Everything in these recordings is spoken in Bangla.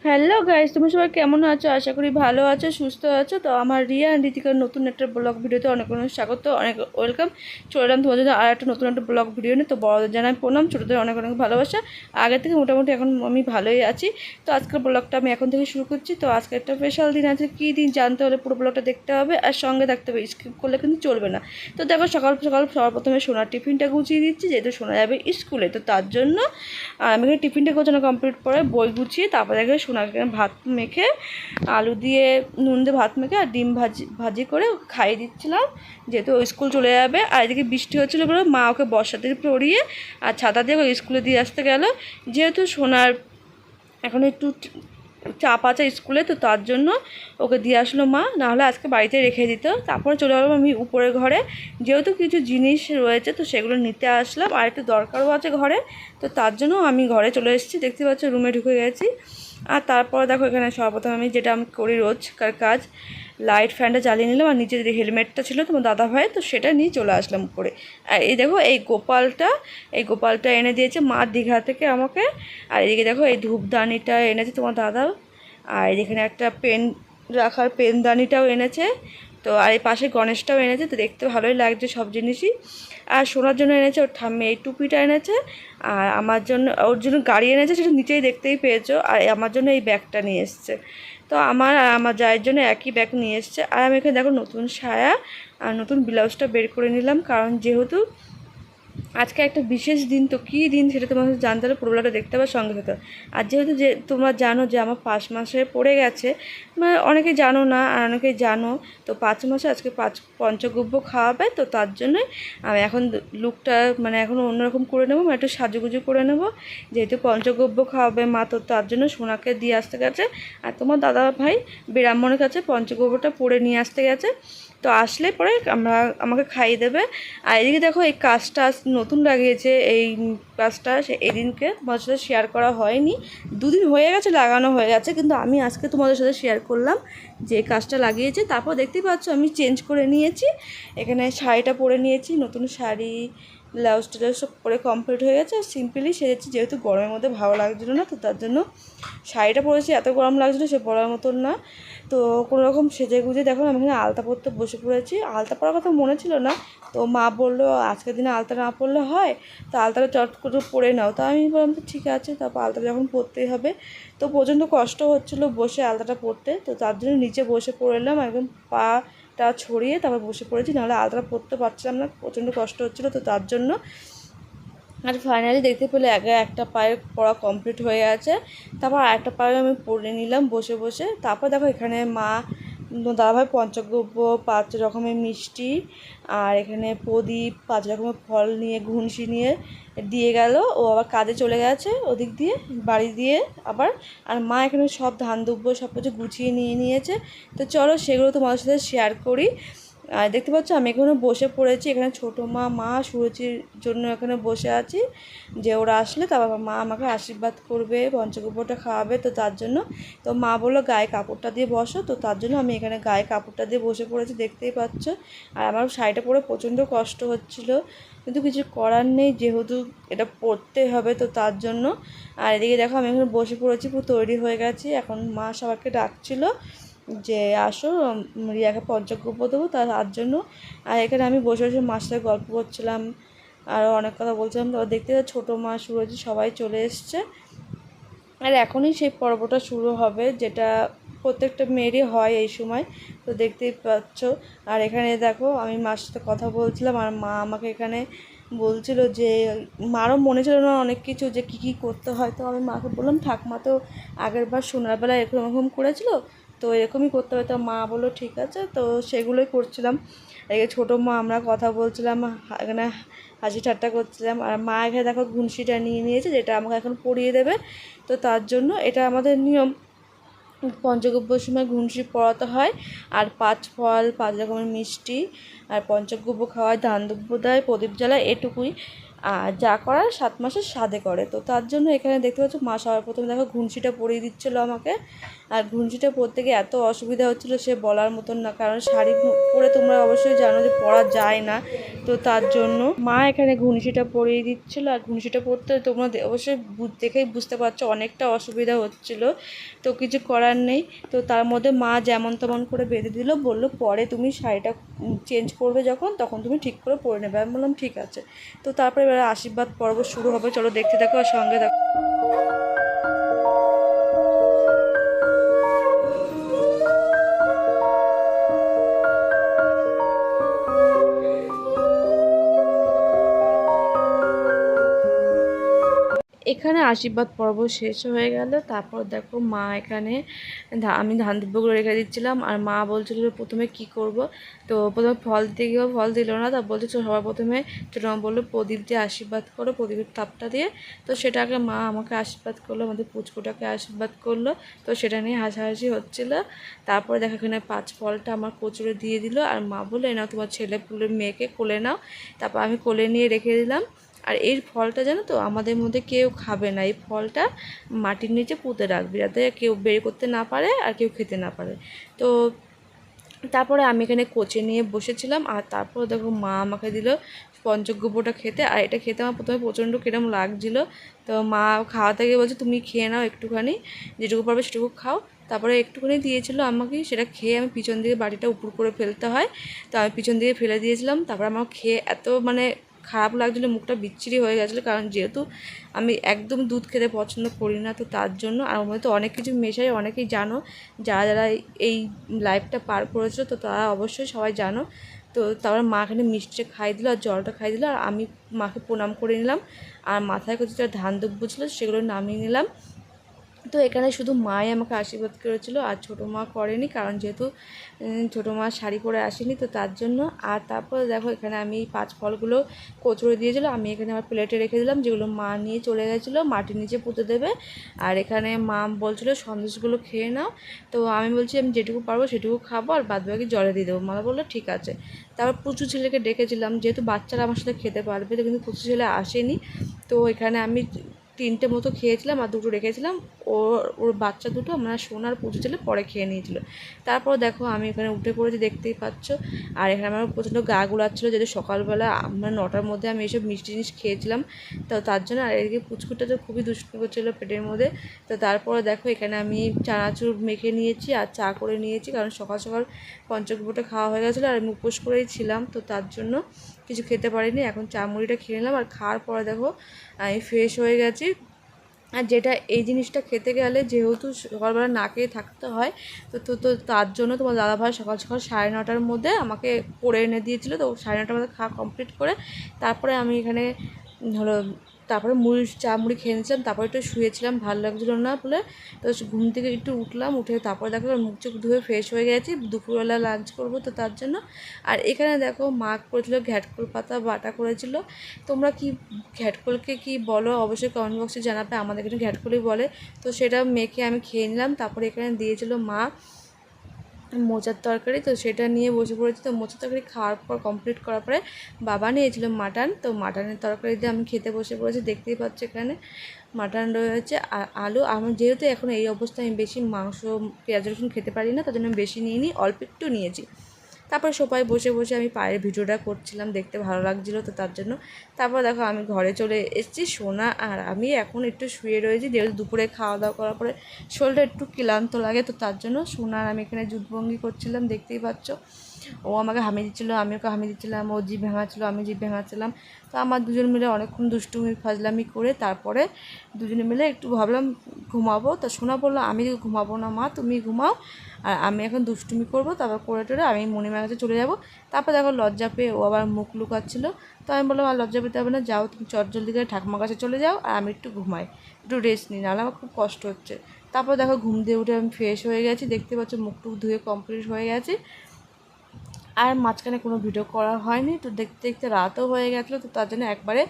হ্যালো গাইস, তুমি সবাই কেমন আছো? আশা করি ভালো আছো, সুস্থ আছো। তো আমার রিয়া অ্যান্ড ঋতিকার নতুন একটা ব্লগ ভিডিওতে অনেক অনেক স্বাগত, অনেক ওয়েলকাম। চলে এলাম তোমাদের জন্য আর একটা নতুন একটা ব্লগ ভিডিও নিয়ে। তো বড়দের জানাই প্রণাম, ছোটোদের অনেক অনেক ভালোবাসা। আগে থেকে মোটামুটি এখন আমি ভালোই আছি। তো আজকের ব্লগটা আমি এখন থেকে শুরু করছি। তো আজকে একটা স্পেশাল দিন আছে, কী দিন জানতে হলে পুরো ব্লগটা দেখতে হবে আর সঙ্গে থাকতে হবে, স্কিপ করলে কিন্তু চলবে না। তো দেখো, সকাল সকাল সবার প্রথমে সোনার টিফিনটা গুছিয়ে দিচ্ছি, যেহেতু শোনা যাবে স্কুলে। তো তার জন্য আমি এখানে টিফিনটা গোছানো কমপ্লিট করে বই গুছিয়ে তারপরে দেখে সোনাকে ভাত মেখে আলু দিয়ে নুন দিয়ে ভাত মেখে আর ডিম ভাজি করে খাইয়ে দিচ্ছিলাম, যেহেতু স্কুল চলে যাবে। আর এদিকে বৃষ্টি হচ্ছিলো বলে মা ওকে বর্ষাতে পড়িয়ে আর ছাতা দিয়ে ওই স্কুলে দিয়ে আসতে গেল, যেহেতু সোনার এখন একটু চাপ আছে স্কুলে। তো তার জন্য ওকে দিয়ে আসলো মা, নাহলে আজকে বাড়িতে রেখে দিত। তারপরে চলে গেলাম আমি উপরের ঘরে, যেহেতু কিছু জিনিস রয়েছে তো সেগুলো নিতে আসলাম, আর একটু দরকারও আছে ঘরে। তো তার জন্য আমি ঘরে চলে এসেছি, দেখতে পাচ্ছ রুমে ঢুকে গেছি। আর তারপর দেখো এখানে সর্বপ্রথম আমি যেটা আমি করি রোজকার কাজ, লাইট ফ্যানটা জ্বালিয়ে নিলাম। আর নিচে যে হেলমেটটা ছিল তোমার দাদা ভাই, তো সেটা নিয়ে চলে আসলাম উপরে। আর এই দেখো এই গোপালটা এনে দিয়েছে মা দীঘা থেকে আমাকে। আর এদিকে দেখো এই ধূপদানিটা এনেছে তোমার দাদা। আর এখানে একটা পেন রাখার পেনদানিটাও এনেছে। তো আর এই পাশে গণেশটাও এনেছে। তো দেখতে ভালোই লাগছে সব জিনিসই। আর সোনার জন্য এনেছে ওর ঠাম্মি এই টুপিটা এনেছে। আর আমার জন্য, ওর জন্য গাড়ি এনেছে, সেটা নিচেই দেখতেই পেয়েছো। আর আমার জন্য এই ব্যাগটা নিয়ে এসছে। তো আমার আর আমার জায়ের জন্য একই ব্যাগ নিয়ে এসছে। আর আমি এখানে দেখো নতুন সায়া আর নতুন ব্লাউজটা বের করে নিলাম, কারণ যেহেতু আজকে একটা বিশেষ দিন। তো কী দিন সেটা তোমাদের জানতে হলে পুরোটা দেখতে হবে, সঙ্গে হতে। আর যেহেতু যে তোমরা জানো যে আমার 5 মাসে পড়ে গেছে, মানে অনেকে জানো না আর অনেকে জানো। তো 5 মাসে আজকে পঞ্চগব্য খাওয়াবে। তো তার জন্যই আমি এখন লুকটা মানে এখন অন্যরকম করে নেবো, মানে একটু সাজুগুজু করে নেবো, যেহেতু পঞ্চগব্য খাওয়াবে মা। তো তার জন্য সোনাকে দিয়ে আসতে গেছে। আর তোমার দাদা ভাই ব্রাহ্মণের কাছে পঞ্চগব্যটা পড়ে নিয়ে আসতে গেছে। তো আসলে পরে আমাকে খাইয়ে দেবে। আর এদিকে দেখো এই কাজটা নতুন লাগিয়েছে, এই কাজটা এদিনকে তোমাদের সাথে শেয়ার করা হয়নি। 2 দিন হয়ে গেছে লাগানো হয়ে গেছে, কিন্তু আমি আজকে তোমাদের সাথে শেয়ার করলাম যে কাজটা লাগিয়েছে। তারপর দেখতেই পাচ্ছ আমি চেঞ্জ করে নিয়েছি, এখানে শাড়িটা পরে নিয়েছি, নতুন শাড়ি ব্লাউজ টেলাউজ সব পরে কমপ্লিট হয়ে গেছে। সিম্পলি সেরেছি, যেহেতু গরমের মধ্যে ভালো লাগছিলো না। তো তার জন্য শাড়িটা পরেছি, এত গরম লাগছিলো সে পরার মতন না। তো কোনো রকম সেজে গুজে দেখো আমি এখানে আলতা পরতে বসে পড়েছি। আলতা পরার কথা মনে ছিল না, তো মা বললো আজকের দিনে আলতা না পরলে হয়, তো আলতাটা চট করে পরে নাও। তো আমি বললাম তো ঠিক আছে। তারপর আলতাটা যখন পরতেই হবে, তো প্রচণ্ড কষ্ট হচ্ছিলো বসে আলতাটা পরতে। তো তার জন্য নিচে বসে পড়লাম, একদম পাটা ছড়িয়ে তারপর বসে পড়েছি, নাহলে আলতাটা পরতে পারছিলাম না, প্রচণ্ড কষ্ট হচ্ছিলো। তো তার জন্য আর ফাইনালি দেখতে পেলে আগে একটা পায়ের পড়া কমপ্লিট হয়ে আছে, তারপর আরেকটা পায়ে আমি পরে নিলাম বসে বসে। তারপর দেখো এখানে মা দাদাভাই পঞ্চগব্য 5 রকমের মিষ্টি আর এখানে প্রদীপ 5 রকমের ফল নিয়ে ঘুনসি নিয়ে দিয়ে গেল। ও আবার কাজে চলে গেছে ওদিক দিয়ে বাড়ি দিয়ে আবার। আর মা এখানে সব ধান দুব্য সব কিছু গুছিয়ে নিয়ে নিয়েছে। তো চলো সেগুলো তোমাদের সাথে শেয়ার করি। আর দেখতে পাচ্ছ আমি এখানে বসে পড়েছি, এখানে ছোটো মা সুরুচির জন্য এখানে বসে আছি, যে ওরা আসলে তারপর মা আমাকে আশীর্বাদ করবে, পঞ্চগব্যটা খাওয়াবে। তো তার জন্য তো মা বললো গায়ে কাপড়টা দিয়ে বসো। তো তার জন্য আমি এখানে গায়ে কাপড়টা দিয়ে বসে পড়েছি, দেখতেই পাচ্ছ। আর আমার শাড়িটা পরে প্রচণ্ড কষ্ট হচ্ছিল, কিন্তু কিছু করার নেই, যেহেতু এটা পরতে হবে। তো তার জন্য আর এদিকে দেখো আমি এখানে বসে পড়েছি, পুরো তৈরি হয়ে গেছি। এখন মা সবাইকে ডাকছিলো, যে আসো রিয়াকে পঞ্চগব্য দেবো তার জন্য। আর এখানে আমি বসে বসে মার সাথে গল্প করছিলাম, আরও অনেক কথা বলছিলাম। তো দেখতে ছোটো মা সুরজি সবাই চলে এসছে। আর এখনই সেই পর্বটা শুরু হবে, যেটা প্রত্যেকটা মেয়েরই হয় এই সময়, তো দেখতেই পাচ্ছ। আর এখানে দেখো আমি মার সাথে কথা বলছিলাম, আর মা আমাকে এখানে বলছিল যে মারও মনে ছিল না অনেক কিছু যে কী কী করতে হয়। তো আমি মাকে বললাম ঠাকমা তো আগের বার সোনারবেলা এরকম এরকম করেছিল, তো এরকমই করতে হবে। তো মা বললো ঠিক আছে, তো সেগুলোই করছিলাম। এদিকে ছোটো মা আমরা কথা বলছিলাম, এখানে হাসি ঠাট্টা করছিলাম। আর মা এখানে দেখো ঘুনসিটা নিয়ে নিয়েছে, যেটা আমাকে এখন পরিয়ে দেবে। তো তার জন্য এটা আমাদের নিয়ম, পঞ্চগব্যর সময় ঘুনসি পড়াতে হয়। আর 5 ফল 5 রকমের মিষ্টি আর পঞ্চগব্য খাওয়ায়, ধান দুব্য দেয়, প্রদীপ জ্বালায়, এটুকুই। আর যা করার 7 মাসের সাধে করে। তো তার জন্য এখানে দেখতে পাচ্ছ মা সবার প্রথমে দেখো ঘুনসিটা পরিয়ে দিচ্ছিলো আমাকে। আর ঘুনসিটা পরতে গিয়ে এত অসুবিধা হচ্ছিলো সে বলার মতন না, কারণ শাড়ি পরে তোমরা অবশ্যই জানো যে পরা যায় না। তো তার জন্য মা এখানে ঘুনসিটা পরিয়ে দিচ্ছিলো। আর ঘুনসিটা পরতে তোমরা অবশ্যই দেখেই বুঝতে পারছো অনেকটা অসুবিধা হচ্ছিলো, তো কিছু করার নেই। তো তার মধ্যে মা যেমন তেমন করে বেঁধে দিল, বললো পরে তুমি শাড়িটা চেঞ্জ করবে যখন, তখন তুমি ঠিক করে পরে নেবে। আমি বললাম ঠিক আছে। তো তারপরে এবার আশীর্বাদ পর্ব শুরু হবে, চলো দেখতে থাকো আর সঙ্গে থাকো। এখানে আশীর্বাদ পর্ব শেষ হয়ে গেল। তারপর দেখো মা এখানে আমি ধান দুব্যগুলো রেখে দিচ্ছিলাম। আর মা বলছিল প্রথমে কি করব, তো প্রথমে ফল দিতে গিয়েও ফল দিল না। তা বলছে সবার প্রথমে ছোটো মা বললো প্রদীপ দিয়ে আশীর্বাদ করো, প্রদীপের তাপটা দিয়ে। তো সেটাকে মা আমাকে আশীর্বাদ করলো, আমাদের পুচকুটাকে আশীর্বাদ করলো। তো সেটা নিয়ে হাসাহাসি হচ্ছিলো। তারপরে দেখো এখানে 5 ফলটা আমার কোচরে দিয়ে দিল। আর মা বললো নাও তোমার ছেলে পুলের মেয়েকে কোলে নাও। তারপর আমি কোলে নিয়ে রেখে দিলাম। আর এই ফলটা জানো তো আমাদের মধ্যে কেউ খাবে না, এই ফলটা মাটির নিচে পুঁতে রাখবি, যাতে কেউ বের করতে না পারে আর কেউ খেতে না পারে। তো তারপরে আমি এখানে কোচে নিয়ে বসেছিলাম। আর তারপর দেখো মা আমাকে দিল পঞ্চগব্যটা খেতে। আর এটা খেতে আমার প্রথমে প্রচণ্ড কিরম লাগছিলো। তো মা খাওয়াতে গিয়ে বলছে তুমি খেয়ে নাও একটুখানি, যেটুকু পারবে সেটুকু খাও। তারপরে একটুখানি দিয়েছিলো আমাকে, সেটা খেয়ে আমি পিছন দিকে বাটিটা উপর করে ফেলতে হয়, তো আমি পিছন দিকে ফেলে দিয়েছিলাম। তারপরে আমার খেয়ে এত খারাপ লাগছিলো, মুখটা বিচ্ছিরি হয়ে গেছিলো, কারণ যেহেতু আমি একদম দুধ খেতে পছন্দ করি না, তো তার জন্য। আর ওর মধ্যে তো অনেক কিছু মেশাই, অনেকেই জানো যারা যারা এই লাইফটা পার করেছো, তো তারা অবশ্যই সবাই জানো। তো তারপর মা এখানে মিষ্টি খাই দিল আর জলটা খাই দিল। আর আমি মাকে প্রণাম করে নিলাম। আর মাথায় কিছুটা ধান দুব্য ছিল সেগুলো নামিয়ে নিলাম। তো এখানে শুধু মাই আমাকে আশীর্বাদ করেছিল, আর ছোটো মা করেনি, কারণ যেহেতু ছোটো মা শাড়ি পরে আসেনি, তো তার জন্য। আর তারপরে দেখো এখানে আমি 5 ফলগুলো কচুরে দিয়েছিলো, আমি এখানে আমার প্লেটে রেখে দিলাম, যেগুলো মা নিয়ে চলে গেছিলো মাটির নিচে পুঁতে দেবে। আর এখানে মা বলছিলো সন্দেশগুলো খেয়ে নাও। তো আমি বলছি আমি যেটুকু পারবো সেটুকু খাবো, আর বাদবাকি জলে দিয়ে দেবো। মা বললো ঠিক আছে। তারপর পুচু ছেলেকে ডেকেছিলাম, যেহেতু বাচ্চারা আমার সাথে খেতে পারবে, তো কিন্তু পুচু ছেলে আসেনি। তো এখানে আমি 3টে মতো খেয়েছিলাম আর 2টো রেখেছিলাম। ওর বাচ্চা দুটো আমরা সোনার পুজো ছিল পরে খেয়ে নিয়েছিল। তারপর দেখো আমি এখানে উঠে পড়েছি, দেখতেই পাচ্ছ। আর এখানে আমার প্রচণ্ড গা গুলাচ্ছিলো, যেহেতু সকালবেলা আমরা 9টার মধ্যে আমি এইসব মিষ্টি জিনিস খেয়েছিলাম, তো তার জন্য। আর এদিকে পুচকুটা তো খুবই দুষ্টু করছিলো পেটের মধ্যে। তো তারপরে দেখো এখানে আমি চানাচুর মেখে নিয়েছি আর চা করে নিয়েছি, কারণ সকাল সকাল পঞ্চগব্যটা খাওয়া হয়ে গেছিলো আর আমি উপোস করেই ছিলাম, তো তার জন্য কিছু খেতে পারিনি। এখন চা মুড়িটা খেয়ে নিলাম। আর খাওয়ার পরে দেখো আমি ফ্রেশ হয়ে গেছি। আর যেটা এই জিনিসটা খেতে গেলে যেহেতু সকালবেলা না খেয়ে থাকতে হয়, তো তো তো তার জন্য তোমার দাদাভাই সকাল সকাল 9:30টার মধ্যে আমাকে করে এনে দিয়েছিলো। তো 9:30টার মধ্যে খাওয়া কমপ্লিট করে তারপরে আমি এখানে হলো তারপরে চা মুড়ি খেয়ে নিয়েছিলাম। তারপরে একটু শুয়েছিলাম, ভালো লাগছিলো না বলে। তো ঘুম থেকে একটু উঠলাম, উঠে তারপরে দেখো মুখ চোখ ধুয়ে ফ্রেশ হয়ে গেছি, দুপুরবেলা লাঞ্চ করবো, তো তার জন্য। আর এখানে দেখো মা করেছিলো ঘ্যাটকল পাতা বাটা করেছিল। তোমরা কি ঘ্যাটকলকে কি বলো অবশ্যই কমেন্ট বক্সে জানাবে, আমাদের এখানে ঘ্যাটকলই বলে। তো সেটা মেখে আমি খেয়ে নিলাম। তারপরে এখানে দিয়েছিল মা মোচার তরকারি, তো সেটা নিয়ে বসে পড়েছি। তো মোচার তরকারি খাওয়ার পর কমপ্লিট করার পরে বাবা নিয়েছিল মাটন, তো মাটনের তরকারি দিয়ে আমি খেতে বসে পড়েছি। দেখতেই পাচ্ছি এখানে মাটন রয়েছে আর আলু। আমি যেহেতু এখন এই অবস্থায় আমি বেশি মাংস পেঁয়াজ রসুন খেতে পারি না, তার জন্য আমি বেশি নিয়ে নিই, অল্প একটু নিয়েছি। তারপর সবাই বসে বসে আমি পায়ের ভিডিওটা করছিলাম, দেখতে ভালো লাগছিলো তো তার জন্য। তারপর দেখো আমি ঘরে চলে এসেছি, সোনা আর আমি এখন একটু শুয়ে রয়েছি, যেহেতু দুপুরে খাওয়া দাওয়া করার পরে শরীরটা একটু ক্লান্ত লাগে, তো তার জন্য সোনা আর আমি এখানে জুটভঙ্গি করছিলাম, দেখতেই পাচ্ছ। ও আমাকে হামি দিচ্ছিলো, আমি ওকে হামি দিচ্ছিলাম, ও জিভ ভেঙাচ্ছিলো, আমি জিভ ভেঙাচ্ছিলাম। তো আমার দুজন মিলে অনেকক্ষণ দুষ্টুমি ফাজলামি করে তারপরে দুজনে মিলে একটু ভাবলাম ঘুমাবো। তো সোনা বললো আমি ঘুমাবো না মা, তুমি ঘুমাও, আর আমি এখন দুষ্টুমি করবো, তারপর করে টোরে আমি মণিমার কাছে চলে যাব। তারপর দেখো লজ্জা পেয়ে ও আবার মুখ লুকাচ্ছিলো। তো আমি বললাম আর লজ্জা পেতে হবে না, যাও তুমি জলদি করে ঠাকুমার কাছে চলে যাও, আর আমি একটু ঘুমাই, একটু রেস্ট নিই, নাহলে আমার খুব কষ্ট হচ্ছে। তারপর দেখো ঘুম দিয়ে উঠে আমি ফ্রেশ হয়ে গেছি, দেখতে পাচ্ছ মুখ টুক ধুয়ে কমপ্লিট হয়ে গেছে। আর মাঝখানে কোনো ভিডিও করা হয়নি, তো দেখতে দেখতে রাতও হয়ে গেছিলো, তো তার জন্য একবারে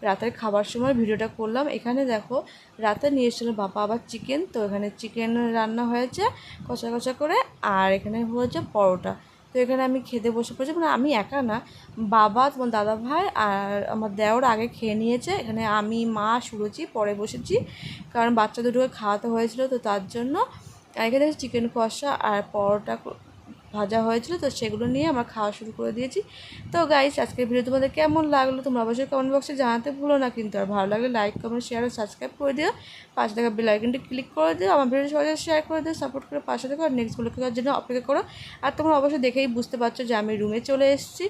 রাতের খাবার সময় ভিডিওটা করলাম। এখানে দেখো রাতে নিয়ে এসেছিলো বাবা আবার চিকেন, তো এখানে চিকেন রান্না হয়েছে কষা কষা করে, আর এখানে হয়েছে পরোটা। তো এখানে আমি খেতে বসে পড়েছি, মানে আমি একা না, বাবা, তোমার দাদা ভাই আর আমার দেওর আগে খেয়ে নিয়েছে। এখানে আমি মা সুরুচি পরে বসেছি, কারণ বাচ্চা দুটোকে খাওয়াতে হয়েছিল, তো তার জন্য। এখানে চিকেন কষা আর পরোটা ভাজা হয়েছিল, তো সেগুলো নিয়ে আমরা খাওয়া শুরু করে দিয়েছি। তো গাইস, আজকের ভিডিও তোমাদের কেমন লাগলো তোমরা অবশ্যই কমেন্ট বক্সে জানাতে ভুলো না কিন্তু। আর ভালো লাগলে লাইক কমেন্ট শেয়ার আর সাবস্ক্রাইব করে দিও, পাশে থাকা বেল আইকনটি ক্লিক করে দিও, আমার ভিডিও সবাই শেয়ার করে দিও, সাপোর্ট করে পাশে থাকো, আর নেক্সট ব্লগ করার জন্য অপেক্ষা করো। আর তোমরা অবশ্যই দেখেই বুঝতে পারছো যে আমি রুমে চলে এসেছি।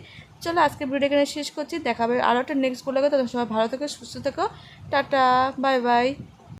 চলো আজকের ভিডিও এখানে শেষ করছি, দেখাবে আরও একটা নেক্সট ব্লগে। তখন সবাই ভালো থেকো, সুস্থ থেকো, টাটা, বাই বাই।